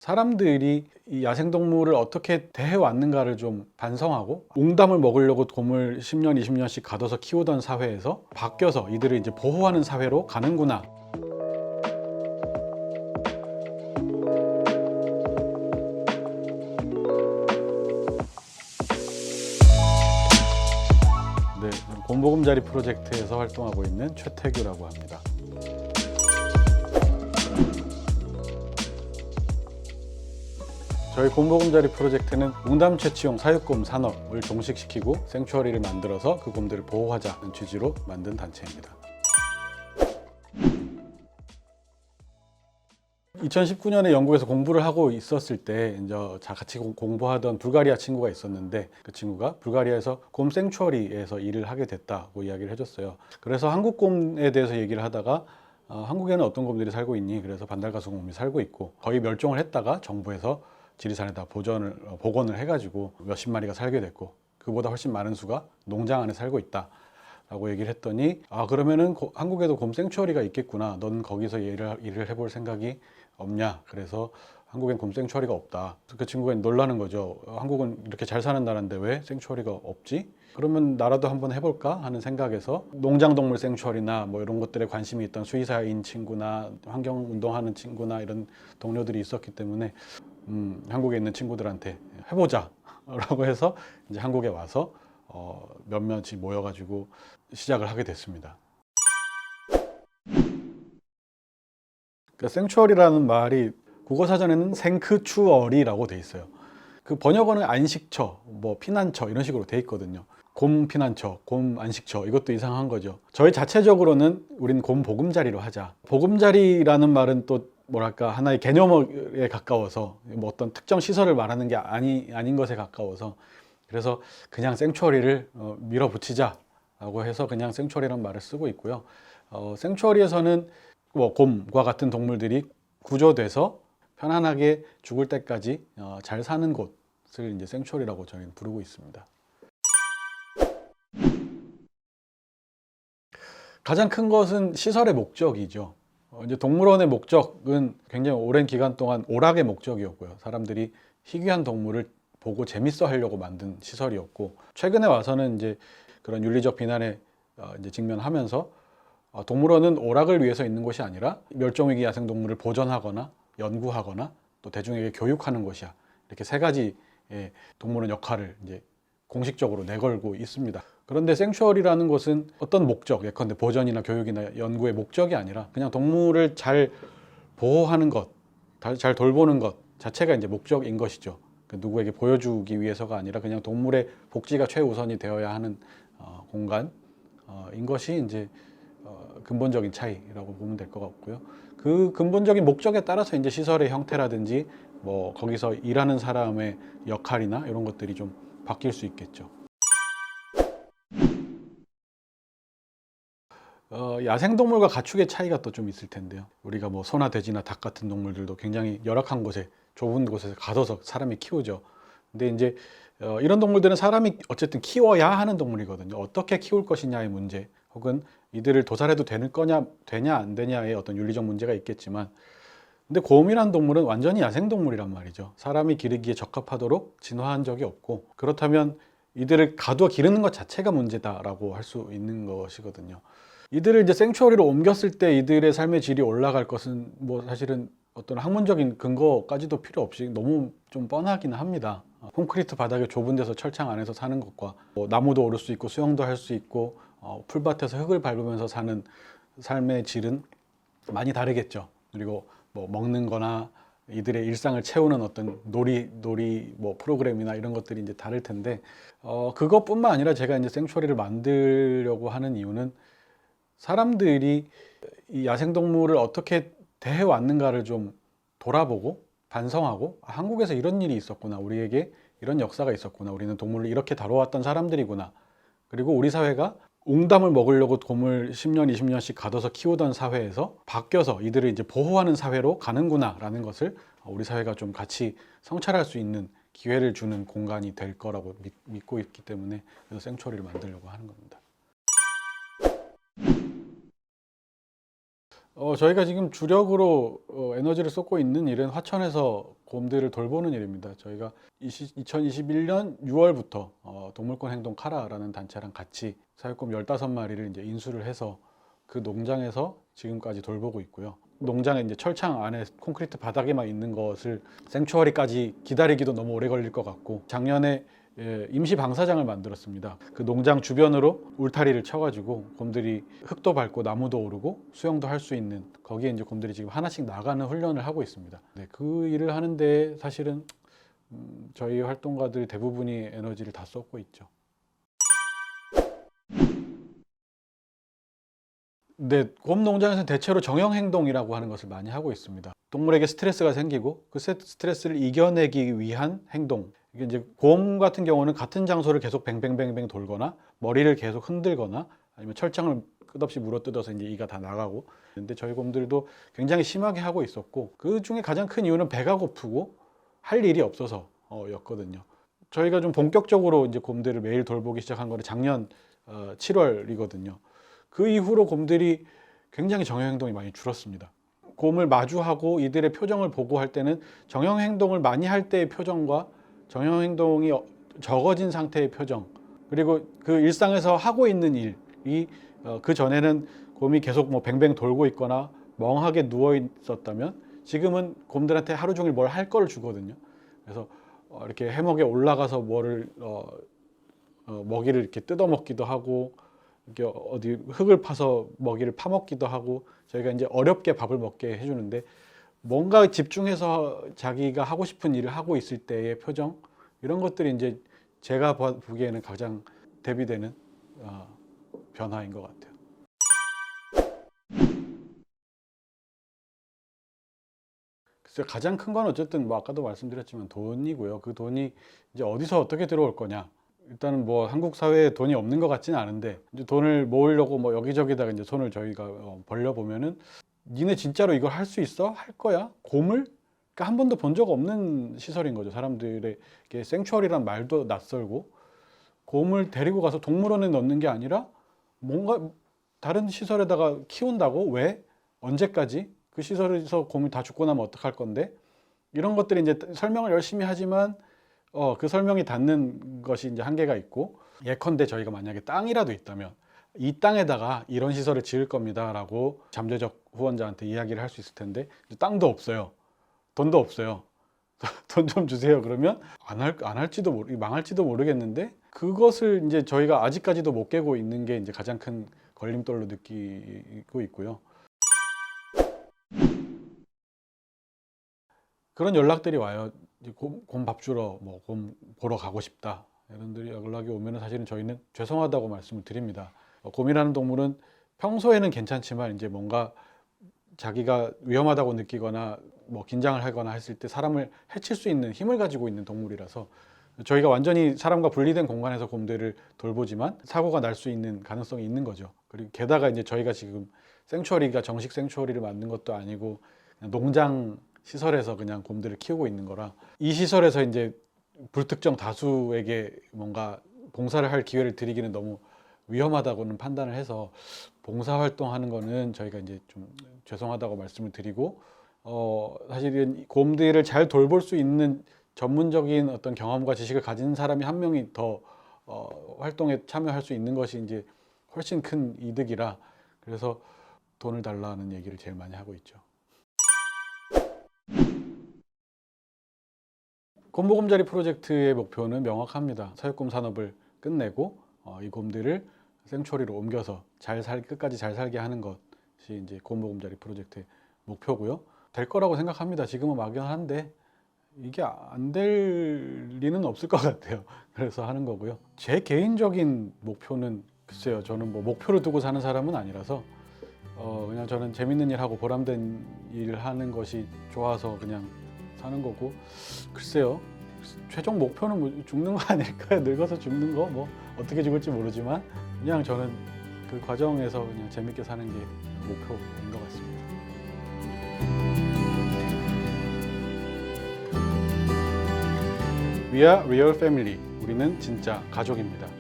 사람들이 이 야생동물을 어떻게 대해왔는가를 좀 반성하고, 옹담을 먹으려고 곰을 10년, 20년씩 가둬서 키우던 사회에서 바뀌어서 이들을 이제 보호하는 사회로 가는구나. 네, 곰보금자리 프로젝트에서 활동하고 있는 최태규라고 합니다. 저희 곰보금자리 프로젝트는 웅담 채취용 사육곰 산업을 종식시키고 생추어리를 만들어서 그 곰들을 보호하자는 취지로 만든 단체입니다. 2019년에 영국에서 공부를 하고 있었을 때 이제 같이 공부하던 불가리아 친구가 있었는데, 그 친구가 불가리아에서 곰 생추어리에서 일을 하게 됐다고 이야기를 해줬어요. 그래서 한국 곰에 대해서 얘기를 하다가 한국에는 어떤 곰들이 살고 있니? 그래서 반달가슴곰이 살고 있고 거의 멸종을 했다가 정부에서 지리산에다 복원을 해가지고 몇십 마리가 살게 됐고, 그보다 훨씬 많은 수가 농장 안에 살고 있다 라고 얘기를 했더니, 그러면은 한국에도 곰 생추어리가 있겠구나, 넌 거기서 일을 해볼 생각이 없냐. 그래서 한국엔 곰 생추어리가 없다. 그 친구가 놀라는 거죠. 한국은 이렇게 잘 사는 나라인데 왜 생추어리가 없지? 그러면 나라도 한번 해볼까 하는 생각에서 농장동물 생추어리나 뭐 이런 것들에 관심이 있던 수의사인 친구나 환경운동하는 친구나 이런 동료들이 있었기 때문에 한국에 있는 친구들한테 해보자 라고 해서 이제 한국에 와서 몇몇이 모여가지고 시작을 하게 됐습니다. 그러니까 생추어리라는 말이 국어사전에는 생크추어리라고 돼 있어요. 그 번역어는 안식처, 뭐 피난처 이런 식으로 돼 있거든요. 곰 피난처, 곰 안식처, 이것도 이상한 거죠. 저희 자체적으로는 우린 곰 보금자리로 하자. 보금자리라는 말은 또 뭐랄까 하나의 개념에 가까워서, 뭐 어떤 특정 시설을 말하는 게 아닌 것에 가까워서, 그래서 그냥 생추어리를 밀어붙이자 라고 해서 그냥 생추어리라는 말을 쓰고 있고요. 생추어리에서는 뭐 곰과 같은 동물들이 구조돼서 편안하게 죽을 때까지 잘 사는 곳을 이제 생추어리라고 저희는 부르고 있습니다. 가장 큰 것은 시설의 목적이죠. 이제 동물원의 목적은 굉장히 오랜 기간 동안 오락의 목적이었고요. 사람들이 희귀한 동물을 보고 재밌어 하려고 만든 시설이었고, 최근에 와서는 이제 그런 윤리적 비난에 이제 직면하면서 동물원은 오락을 위해서 있는 곳이 아니라 멸종위기 야생동물을 보존하거나 연구하거나 또 대중에게 교육하는 곳이야. 이렇게 세 가지의 동물원 역할을 이제 공식적으로 내걸고 있습니다. 그런데 생추어리라는 것은 어떤 목적, 예컨대 보존이나 교육이나 연구의 목적이 아니라 그냥 동물을 잘 보호하는 것, 잘 돌보는 것 자체가 이제 목적인 것이죠. 누구에게 보여주기 위해서가 아니라 그냥 동물의 복지가 최우선이 되어야 하는 공간인 것이 이제 근본적인 차이라고 보면 될 것 같고요. 그 근본적인 목적에 따라서 이제 시설의 형태라든지 뭐 거기서 일하는 사람의 역할이나 이런 것들이 좀 바뀔 수 있겠죠. 야생동물과 가축의 차이가 또 좀 있을 텐데요. 우리가 뭐 소나 돼지나 닭 같은 동물들도 굉장히 열악한 곳에, 좁은 곳에서 가둬서 사람이 키우죠. 근데 이제 이런 동물들은 사람이 어쨌든 키워야 하는 동물이거든요. 어떻게 키울 것이냐의 문제, 혹은 이들을 도살해도 되냐 안 되냐의 어떤 윤리적 문제가 있겠지만, 근데 곰이란 동물은 완전히 야생동물이란 말이죠. 사람이 기르기에 적합하도록 진화한 적이 없고, 그렇다면 이들을 가두어 기르는 것 자체가 문제다라고 할 수 있는 것이거든요. 이들을 이제 생추어리로 옮겼을 때 이들의 삶의 질이 올라갈 것은 뭐 사실은 어떤 학문적인 근거까지도 필요 없이 너무 좀 뻔하기는 합니다. 콘크리트 바닥에 좁은 데서 철창 안에서 사는 것과 뭐 나무도 오를 수 있고 수영도 할 수 있고 풀밭에서 흙을 밟으면서 사는 삶의 질은 많이 다르겠죠. 그리고 뭐 먹는 거나 이들의 일상을 채우는 어떤 놀이 뭐 프로그램이나 이런 것들이 이제 다를 텐데, 그것뿐만 아니라 제가 이제 생추어리를 만들려고 하는 이유는 사람들이 이 야생동물을 어떻게 대해왔는가를 좀 돌아보고 반성하고, 한국에서 이런 일이 있었구나, 우리에게 이런 역사가 있었구나, 우리는 동물을 이렇게 다뤄왔던 사람들이구나, 그리고 우리 사회가 옹담을 먹으려고 곰을 10년, 20년씩 가둬서 키우던 사회에서 바뀌어서 이들을 이제 보호하는 사회로 가는구나 라는 것을 우리 사회가 좀 같이 성찰할 수 있는 기회를 주는 공간이 될 거라고 믿고 있기 때문에, 그래서 생추어리를 만들려고 하는 겁니다. 저희가 지금 주력으로 에너지를 쏟고 있는 일은 화천에서 곰들을 돌보는 일입니다. 저희가 2021년 6월부터 동물권 행동 카라라는 단체랑 같이 사육곰 15마리를 이제 인수를 해서 그 농장에서 지금까지 돌보고 있고요. 농장에 이제 철창 안에 콘크리트 바닥에만 있는 것을 생추어리까지 기다리기도 너무 오래 걸릴 것 같고, 작년에 임시 방사장을 만들었습니다. 그 농장 주변으로 울타리를 쳐가지고 곰들이 흙도 밟고 나무도 오르고 수영도 할 수 있는, 거기에 이제 곰들이 지금 하나씩 나가는 훈련을 하고 있습니다. 네, 그 일을 하는데 사실은 저희 활동가들 대부분이 에너지를 다 쏟고 있죠. 네, 곰 농장에서는 대체로 정형 행동이라고 하는 것을 많이 하고 있습니다. 동물에게 스트레스가 생기고 그 스트레스를 이겨내기 위한 행동. 이게 이제 곰 같은 경우는 같은 장소를 계속 뱅뱅뱅뱅 돌거나 머리를 계속 흔들거나 아니면 철창을 끝없이 물어뜯어서 이제 이가 다 나가고. 근데 저희 곰들도 굉장히 심하게 하고 있었고, 그 중에 가장 큰 이유는 배가 고프고 할 일이 없어서 였거든요. 저희가 좀 본격적으로 이제 곰들을 매일 돌보기 시작한 거는 작년 7월이거든요. 그 이후로 곰들이 굉장히 정형 행동이 많이 줄었습니다. 곰을 마주하고 이들의 표정을 보고 할 때는 정형 행동을 많이 할 때의 표정과 정형 행동이 적어진 상태의 표정, 그리고 그 일상에서 하고 있는 일이 그 전에는 곰이 계속 뭐 뱅뱅 돌고 있거나 멍하게 누워 있었다면 지금은 곰들한테 하루 종일 뭘 할 걸 주거든요. 그래서 이렇게 해먹에 올라가서 뭐를 먹이를 이렇게 뜯어 먹기도 하고, 이렇게 어디 흙을 파서 먹이를 파먹기도 하고, 저희가 이제 어렵게 밥을 먹게 해주는데, 뭔가 집중해서 자기가 하고 싶은 일을 하고 있을 때의 표정, 이런 것들이 이제 제가 보기에는 가장 대비되는 변화인 것 같아요. 글쎄요, 가장 큰 건 어쨌든 뭐 아까도 말씀드렸지만 돈이고요. 그 돈이 이제 어디서 어떻게 들어올 거냐. 일단은 뭐 한국 사회에 돈이 없는 것 같지는 않은데, 이제 돈을 모으려고 뭐 여기저기다가 이제 손을 저희가 벌려 보면은, 니네 진짜로 이걸 할 수 있어? 할 거야? 곰을? 그러니까 한 번도 본 적 없는 시설인 거죠. 사람들에게 생추어리란 말도 낯설고, 곰을 데리고 가서 동물원에 넣는 게 아니라 뭔가 다른 시설에다가 키운다고? 왜? 언제까지? 그 시설에서 곰이 다 죽고 나면 어떡할 건데? 이런 것들이 이제 설명을 열심히 하지만 그 설명이 닿는 것이 이제 한계가 있고, 예컨대 저희가 만약에 땅이라도 있다면 이 땅에다가 이런 시설을 지을 겁니다 라고 잠재적 후원자한테 이야기를 할 수 있을 텐데, 땅도 없어요. 돈도 없어요. 돈 좀 주세요. 그러면 안 할지도 망할지도 모르겠는데, 그것을 이제 저희가 아직까지도 못 깨고 있는 게 이제 가장 큰 걸림돌로 느끼고 있고요. 그런 연락들이 와요. 곰 밥 주러, 뭐 곰 보러 가고 싶다, 이런 연락이 오면은 사실은 저희는 죄송하다고 말씀을 드립니다. 곰이라는 동물은 평소에는 괜찮지만 이제 뭔가 자기가 위험하다고 느끼거나 뭐 긴장을 하거나 했을 때 사람을 해칠 수 있는 힘을 가지고 있는 동물이라서, 저희가 완전히 사람과 분리된 공간에서 곰들을 돌보지만 사고가 날 수 있는 가능성이 있는 거죠. 그리고 게다가 이제 저희가 지금 생추어리가 정식 생추어리를 만든 것도 아니고 그냥 농장 시설에서 그냥 곰들을 키우고 있는 거라, 이 시설에서 이제 불특정 다수에게 뭔가 봉사를 할 기회를 드리기는 너무 위험하다고는 판단을 해서, 봉사활동하는 거는 저희가 이제 좀 죄송하다고 말씀을 드리고, 사실은 곰들을 잘 돌볼 수 있는 전문적인 어떤 경험과 지식을 가진 사람이 한 명이 더 활동에 참여할 수 있는 것이 이제 훨씬 큰 이득이라, 그래서 돈을 달라는 얘기를 제일 많이 하고 있죠. 곰보금자리 프로젝트의 목표는 명확합니다. 사육곰 산업을 끝내고 이 곰들을 생추어리로 옮겨서 끝까지 잘 살게 하는 것이 이제 곰보금자리 프로젝트의 목표고요. 될 거라고 생각합니다. 지금은 막연한데 이게 안 될 리는 없을 것 같아요. 그래서 하는 거고요. 제 개인적인 목표는 글쎄요, 저는 뭐 목표를 두고 사는 사람은 아니라서 그냥 저는 재밌는 일 하고 보람된 일을 하는 것이 좋아서 그냥 사는 거고, 글쎄요, 최종 목표는 뭐 죽는 거 아닐까요? 늙어서 죽는 거, 뭐 어떻게 죽을지 모르지만 그냥 저는 그 과정에서 그냥 재밌게 사는 게 목표인 것 같습니다. We are real family. 우리는 진짜 가족입니다.